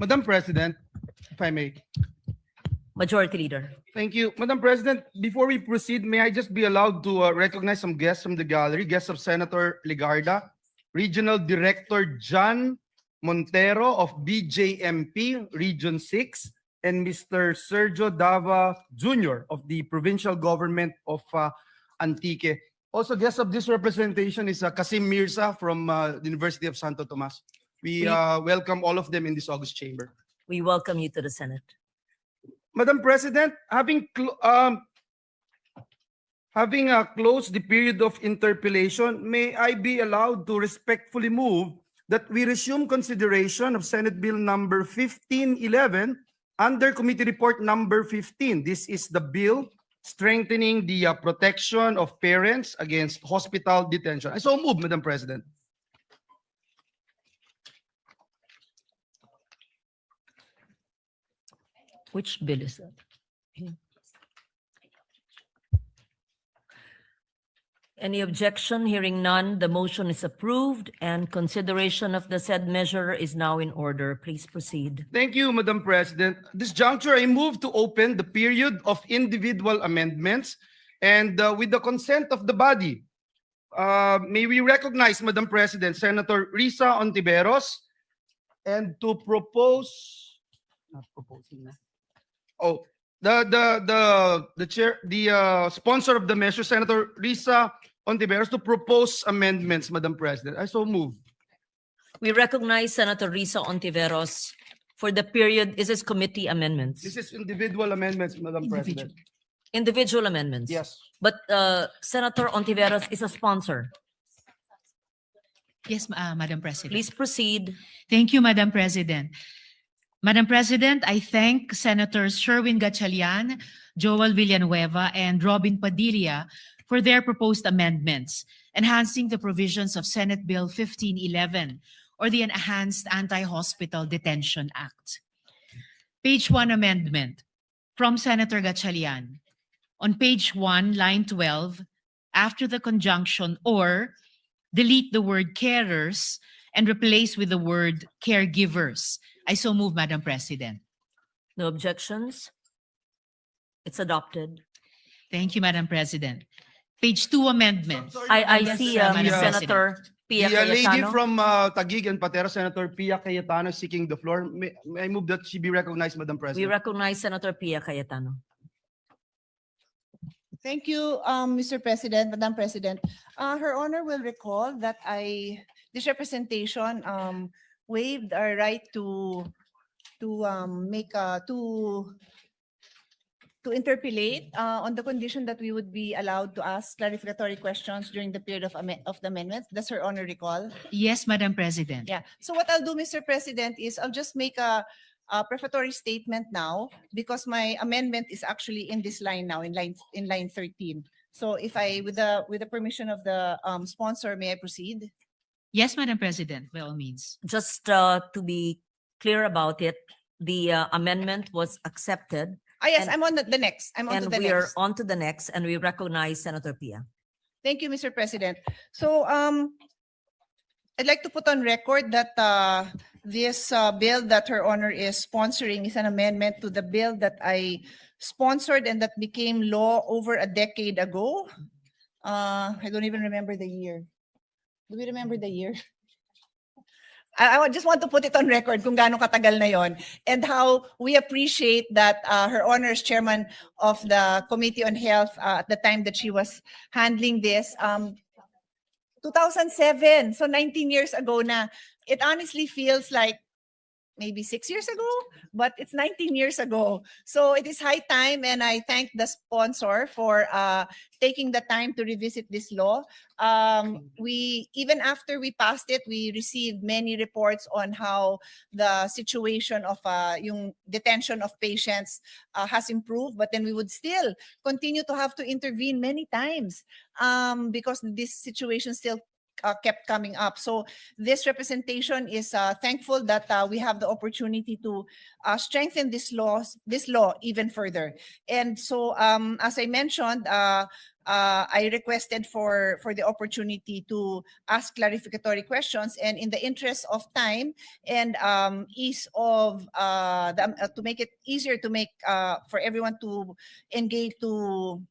Madam President, if I may. Majority Leader. Thank you. Madam President, before we proceed, may I just be allowed to recognize some guests from the gallery, guests of Senator Legarda, Regional Director John Montero of BJMP Region 6, and Mr. Sergio Dava Jr. of the Provincial Government of Antique. Also, guest of this representation is Kasim Mirza from the University of Santo Tomas. We welcome all of them in this August chamber. We welcome you to the Senate. Madam President, having closed the period of interpellation, may I be allowed to respectfully move that we resume consideration of Senate Bill number 1511 under Committee Report number 15. This is the bill strengthening the protection of parents against hospital detention. I so move, Madam President. Which bill is that? Any objection? Hearing none, the motion is approved and consideration of the said measure is now in order. Please proceed. Thank you, Madam President. This juncture, I move to open the period of individual amendments and with the consent of the body, may we recognize, Madam President, Senator Risa Ontiveros, and to propose, not proposing na. Oh, the chair, the sponsor of the measure, Senator Risa Ontiveros, to propose amendments, Madam President. I so move. We recognize Senator Risa Ontiveros for the period. Is this committee amendments? This is individual amendments, Madam President. Individual amendments? Yes. But Senator Ontiveros is a sponsor. Yes, Madam President. Please proceed. Thank you, Madam President. Madam President, I thank Senators Sherwin Gatchalian, Joel Villanueva, and Robin Padilla for their proposed amendments, enhancing the provisions of Senate Bill 1511, or the Enhanced Anti-Hospital Detention Act. Page 1 amendment from Senator Gatchalian. On page 1, line 12, after the conjunction or, delete the word carers and replace with the word caregivers. I so move, Madam President. No objections? It's adopted. Thank you, Madam President. Page 2 amendment. I Yes, see Madam Senator Pia The lady Cayetano. from Taguig and Patera, Senator Pia Cayetano, seeking the floor. May I move that she be recognized, Madam We President? recognize Senator Pia Cayetano. Thank you, Mr. President, Madam President. Her Honor will recall that this representation waived our right to interpellate on the condition that we would be allowed to ask clarificatory questions during the period of the amendments. Does Her Honor recall? Yes, Madam President. Yeah. So what I'll do, Mr. President, is I'll just make a prefatory statement now because my amendment is actually in this line now, in line 13. So if I, with the permission of the sponsor, may I proceed? Yes, Madam President, by all means. Just to be clear about it, the amendment was accepted. Yes, And- I'm on the next. I'm on to And the we are next. on to the next, and we recognize Senator Pia. Thank you, Mr. President. So I'd like to put on record that this bill that Her Honor is sponsoring is an amendment to the bill that I sponsored and that became law over a decade ago. I don't even remember the year. Do we remember the year? I just want to put it on record kung gaano katagal na yon and how we appreciate that Her Honor is chairman of the Committee on Health at the time that she was handling this. 2007, so 19 years ago na. It honestly feels like maybe 6 years ago, but it's 19 years ago. So it is high time, and I thank the sponsor for taking the time to revisit this law. Even after we passed it, we received many reports on how the situation of yung detention of patients has improved, but then we would still continue to have to intervene many times because this situation still kept coming up. So this representation is thankful that we have the opportunity to strengthen this law even further. And so, as I mentioned, I requested for the opportunity to ask clarificatory questions, and in the interest of time and ease of to make it easier to make for everyone to engage, to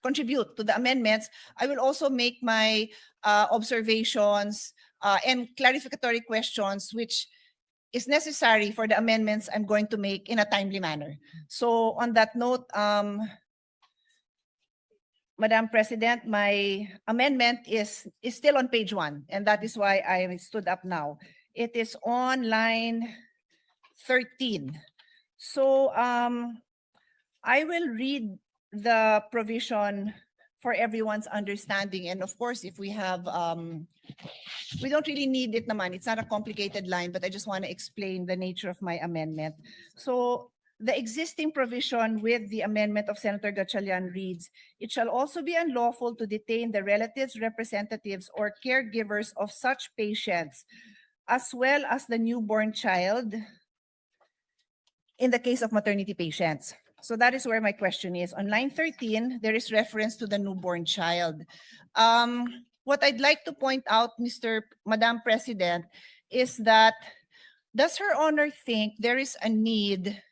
contribute to the amendments, I will also make my observations and clarificatory questions, which is necessary for the amendments I'm going to make in a timely manner. So on that note, Madam President, my amendment is still on page 1, and that is why I stood up now. It is on line 13. So I will read the provision for everyone's understanding. And of course, if we have, we don't really need it naman. It's not a complicated line, but I just want to explain the nature of my amendment. So the existing provision with the amendment of Senator Gatchalian reads, it shall also be unlawful to detain the relatives, representatives, or caregivers of such patients, as well as the newborn child in the case of maternity patients. So that is where my question is. On line 13, there is reference to the newborn child. What I'd like to point out, Madam President, is that does Her Honor think there is a need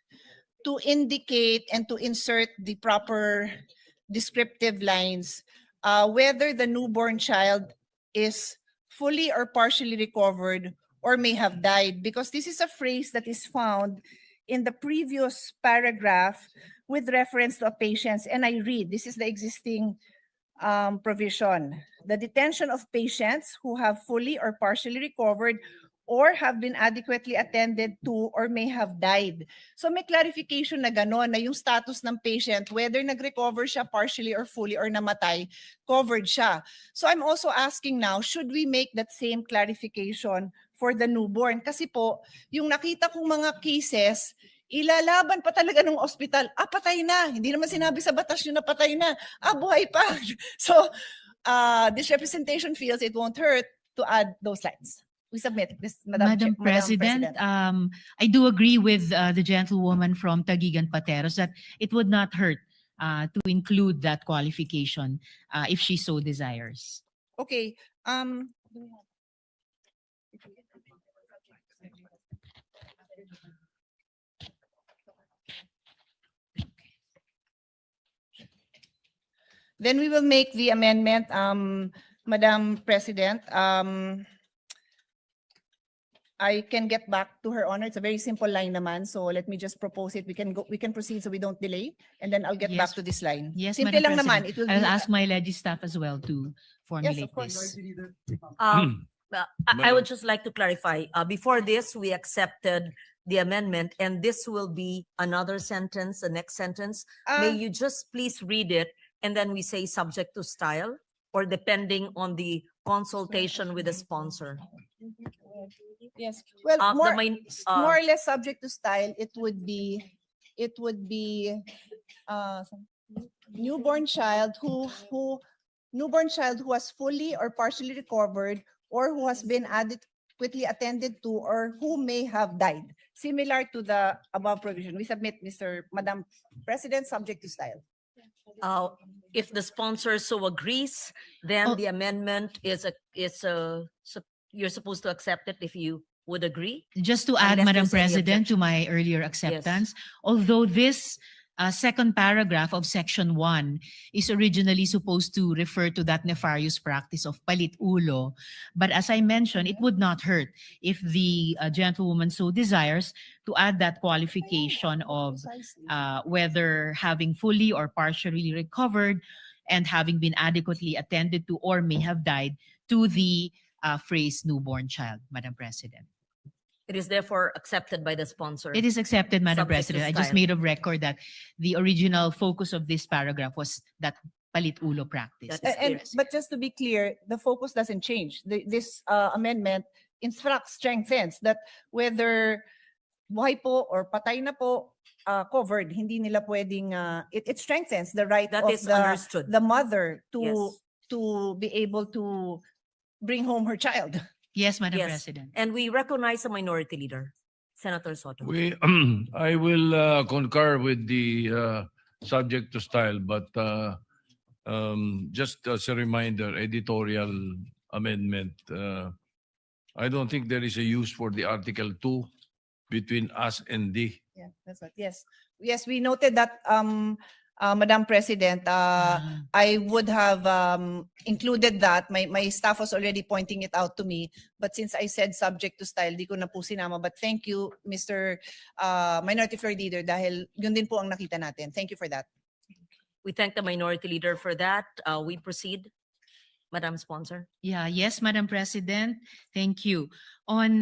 to indicate and to insert the proper descriptive lines, whether the newborn child is fully or partially recovered or may have died? Because this is a phrase that is found in the previous paragraph with reference to a patient. And I read, this is the existing provision. The detention of patients who have fully or partially recovered or have been adequately attended to or may have died. So may clarification na gano'n, na yung status ng patient, whether nag-recover siya partially or fully or namatay, covered siya. So I'm also asking now, should we make that same clarification for the newborn? Kasi po, yung nakita kong mga cases, ilalaban pa talaga ng ospital, patay na. Hindi naman sinabi sa batas yun na patay na. Buhay pa. So this representation feels it won't hurt to add those lines. We submit this, Madam President, I do agree with the gentlewoman from Taguigan Pateros that it would not hurt to include that qualification if she so desires. Okay. Then we will make the amendment, Madam President. I can get back to Her Honor. It's a very simple line naman. So let me just propose it. We can proceed so we don't delay. And then I'll get back Yes. to this line. Yes, Simple Madam lang naman. President. It will I'll be, ask my legis staff as well to yes, formulate of course. this. I would just like to clarify, before this, we accepted the amendment, and this will be another sentence, the next sentence. May you just please read it, and then we say subject to style, or depending on the consultation with the sponsor. Yes. Well, The more main, or less subject to style, it would be newborn child who has fully or partially recovered or who has been adequately attended to or who may have died. Similar to the above provision. We submit, Madam President, subject to style. if the sponsor so agrees, then Oh. the amendment you're supposed to accept it if you would agree. Just to add, Unless Madam there's any President, to my earlier acceptance, although this second paragraph of Section 1 is originally supposed to refer to that nefarious practice of palit ulo, but as I mentioned, it would not hurt if the gentlewoman so desires to add that qualification of whether having fully or partially recovered and having been adequately attended to or may have died to the phrase newborn child, Madam President. It is therefore accepted by the sponsor. It is accepted, Madam Subject to President. I just style. made a record that the original focus of this paragraph was that palit ulo practice. That is clear. But just to be clear, the focus doesn't change. This amendment instructs, strengthens that whether buhay po or patay na po, covered, hindi nila pwedeng, it strengthens the right That of is understood. the mother to Yes. to be able to bring home her child. Yes, Madam Yes. President. And we recognize the minority leader, Senator Soto. I will concur with the subject to style, but just as a reminder, editorial amendment. I don't think there is a use for the Article 2 between us and D. Yeah, that's what. Yes, yes, we noted that, Madam President. I would have included that. My staff was already pointing it out to me, but since I said subject to style, di ko na po sinama. But thank you, Mr. Minority Floor Leader, dahil yun din po ang nakita natin. Thank you for that. We thank the minority leader for that. We proceed. Madam Sponsor. Yeah, yes, Madam President. Thank you. On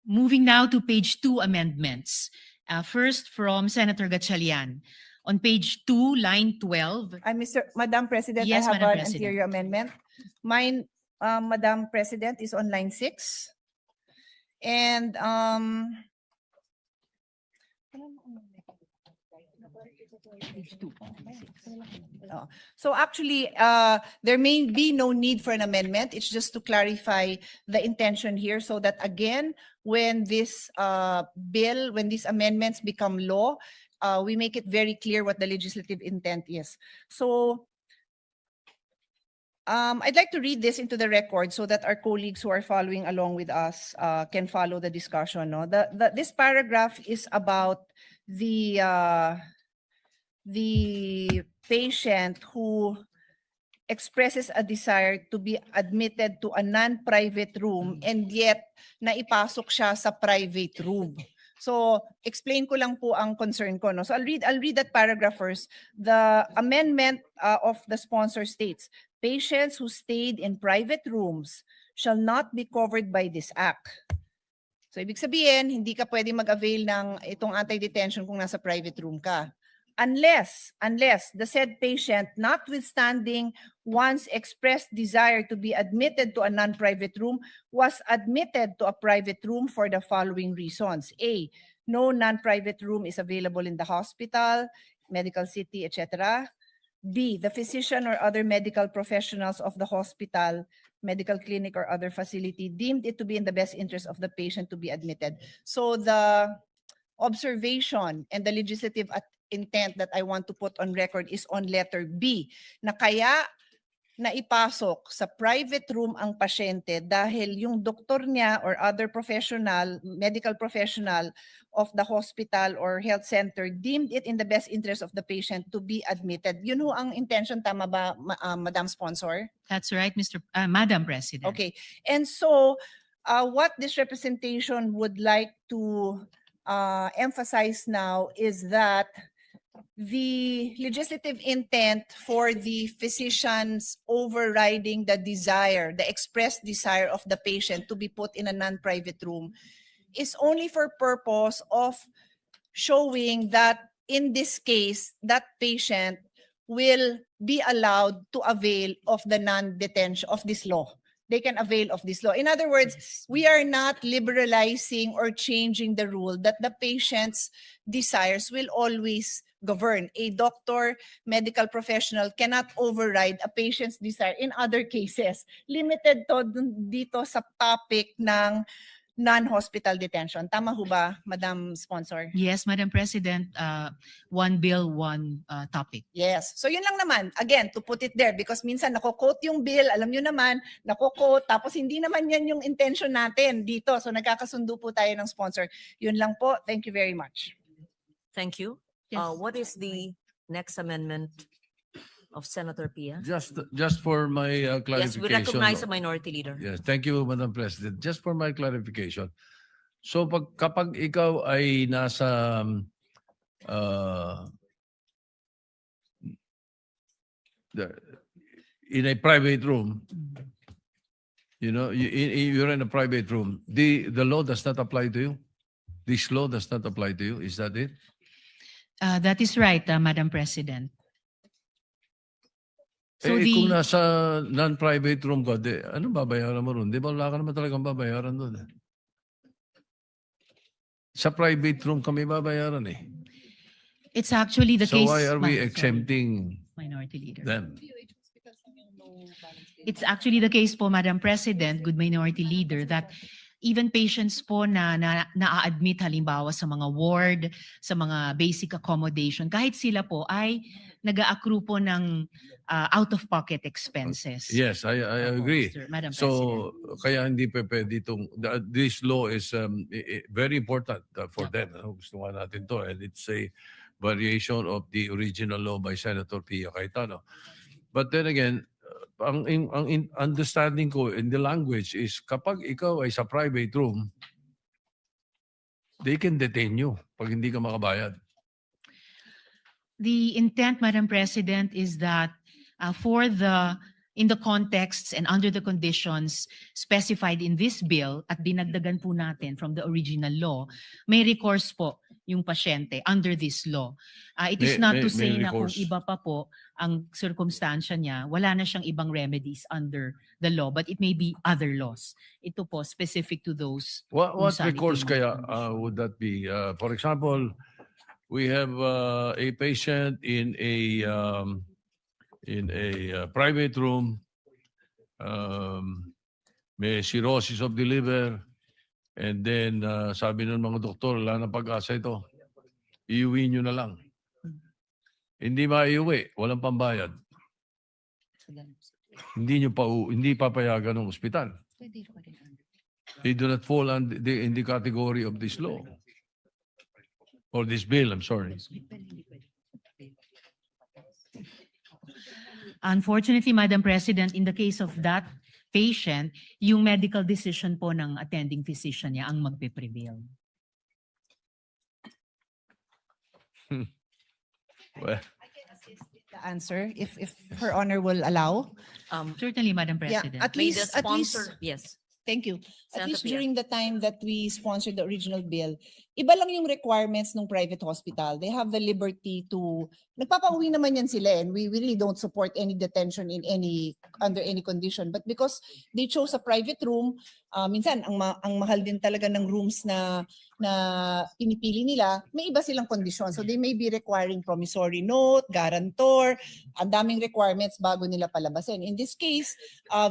moving now to page 2 amendments. First from Senator Gatchalian. On page 2, line 12. Madam President, Yes, I have Madam an President. interior amendment. Mine, Madam President, is on line 6. And so actually, there may be no need for an amendment. It's just to clarify the intention here so that again, when this bill, when these amendments become law, we make it very clear what the legislative intent is. So I'd like to read this into the record so that our colleagues who are following along with us can follow the discussion. No? This paragraph is about the patient who expresses a desire to be admitted to a non-private room and yet naipasok siya sa private room. So, explain ko lang po ang concern ko. No? So, I'll read that paragraph first. The amendment of the sponsor states, patients who stayed in private rooms shall not be covered by this act. So, ibig sabihin, hindi ka pwede mag-avail ng itong anti-detention kung nasa private room ka. Unless the said patient, notwithstanding one's expressed desire to be admitted to a non-private room, was admitted to a private room for the following reasons. A, no non-private room is available in the hospital, medical city, etc. B, the physician or other medical professionals of the hospital, medical clinic, or other facility deemed it to be in the best interest of the patient to be admitted. So the observation and the legislative intent that I want to put on record is on letter B, na kaya naipasok sa private room ang pasyente dahil yung doktor niya or other professional, medical professional of the hospital or health center deemed it in the best interest of the patient to be admitted. Yun ho ang intention, tama ba, Madam Sponsor? That's right, Madam President. Okay. And so, what this representation would like to emphasize now is that the legislative intent for the physicians overriding the desire, the expressed desire of the patient to be put in a non-private room is only for purpose of showing that in this case, that patient will be allowed to avail of the non-detention of this law. They can avail of this law. In other words, we are not liberalizing or changing the rule that the patient's desires will always govern. A doctor, medical professional cannot override a patient's desire in other cases. Limited to dito sa topic ng non-hospital detention. Tama ho ba, Madam Sponsor? Yes, Madam President. One bill, one topic. Yes. So yun lang naman, again, to put it there, because minsan nako-quote yung bill, alam nyo naman, nako-quote, tapos hindi naman yan yung intention natin dito. So nagkakasundo po tayo ng sponsor. Yun lang po. Thank you very much. Thank you. Yes. What is the next amendment of Senator Pia? Just for my clarification. Yes, we recognize the minority leader. Yes, thank you, Madam President. Just for my clarification. So kapag ikaw ay nasa in a private room, you know, you're in a private room, the law does not apply to you? This law does not apply to you? Is that it? That is right, Madam President. So Kung nasa non-private room ka, ano babayaran mo ron? Di ba wala ka naman talagang babayaran doon? Sa private room kami babayaran eh. It's actually the So case. why are we Sorry, exempting Minority Leader. them? It's actually the case po, Madam President, good minority leader, that even patients po na-admit halimbawa sa mga ward, sa mga basic accommodation, kahit sila po ay nag-a-accrue po ng out-of-pocket expenses. Yes, I Opo, agree. Madam President. So, kaya hindi pa pwede itong, this law is very important for them. Gusto nga natin to. And it's a variation of the original law by Senator Pia Cayetano. But then again, ang understanding ko in the language is kapag ikaw ay sa private room, they can detain you pag hindi ka makabayad. The intent, Madam President, is that in the contexts and under the conditions specified in this bill at dinagdagan po natin from the original law, may recourse po yung pasyente under this law. It is not to say na kung recourse. iba pa po ang circumstansya niya, wala na siyang ibang remedies under the law, but it may be other laws. Ito po, specific to those. What saan recourse kaya itinutulong. would that be? For example, we have a patient in a private room, may cirrhosis of the liver, and then sabi ng mga doktor, wala na pag-asa ito. Iuwi nyo na lang. Hindi maiuwi, walang pambayad. Hindi papayagan ng ospital. They do not fall in the category of this law. Or this bill, I'm sorry. Unfortunately, Madam President, in the case of that patient, yung medical decision po ng attending physician niya ang magpe-prevail. Well, The answer, if Her Honor will allow. Certainly, Madam Yeah, President. at May the least, sponsor, yes. thank you. At Senator least Pia. during the time that we sponsored the original bill, iba lang yung requirements ng private hospital. They have the liberty to, nagpapauwi naman yan sila, and we really don't support any detention under any condition. But because they chose a private room, minsan ang mahal din talaga ng rooms na pinipili nila, may iba silang kondisyon. So they may be requiring promissory note, guarantor, ang daming requirements bago nila palabasin. In this case,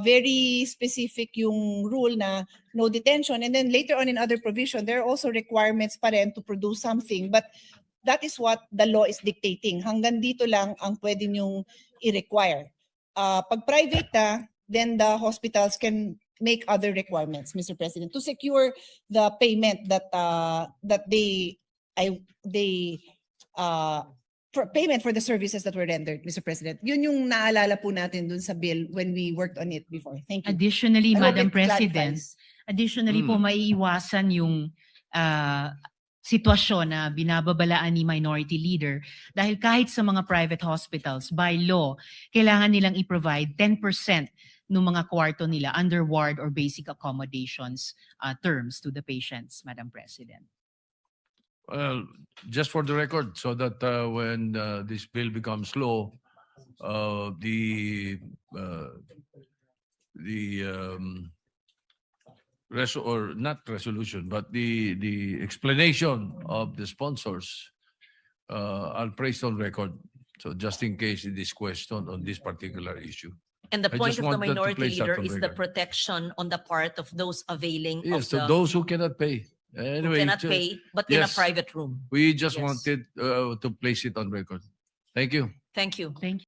very specific yung rule na no detention. And then later on in other provision, there are also requirements pa rin to produce something. But that is what the law is dictating. Hanggang dito lang ang pwede nyong i-require. Pag private then the hospitals can make other requirements, Mr. President, to secure the payment that for payment for the services that were rendered, Mr. President. Yun yung naalala po natin dun sa bill when we worked on it before. Thank you. Additionally, I hope Madam it President, clarifies. po maiiwasan yung sitwasyon na binababalaan ni Minority Leader dahil kahit sa mga private hospitals, by law, kailangan nilang i-provide 10% ng mga kwarto nila under ward or basic accommodations terms to the patients, Madam President. well, just for the record, so that when this bill becomes law, the not resolution, but the explanation of the sponsors are placed on record. So just in case it is questioned on this particular issue. And the I point just of the wanted to minority place that leader on is the record. protection on the part of those availing Yes, of so the those who cannot pay. who Anyway, cannot pay, but in a yes. private room. we just Yes. wanted to place it on record. Thank you. Thank you. Thank you.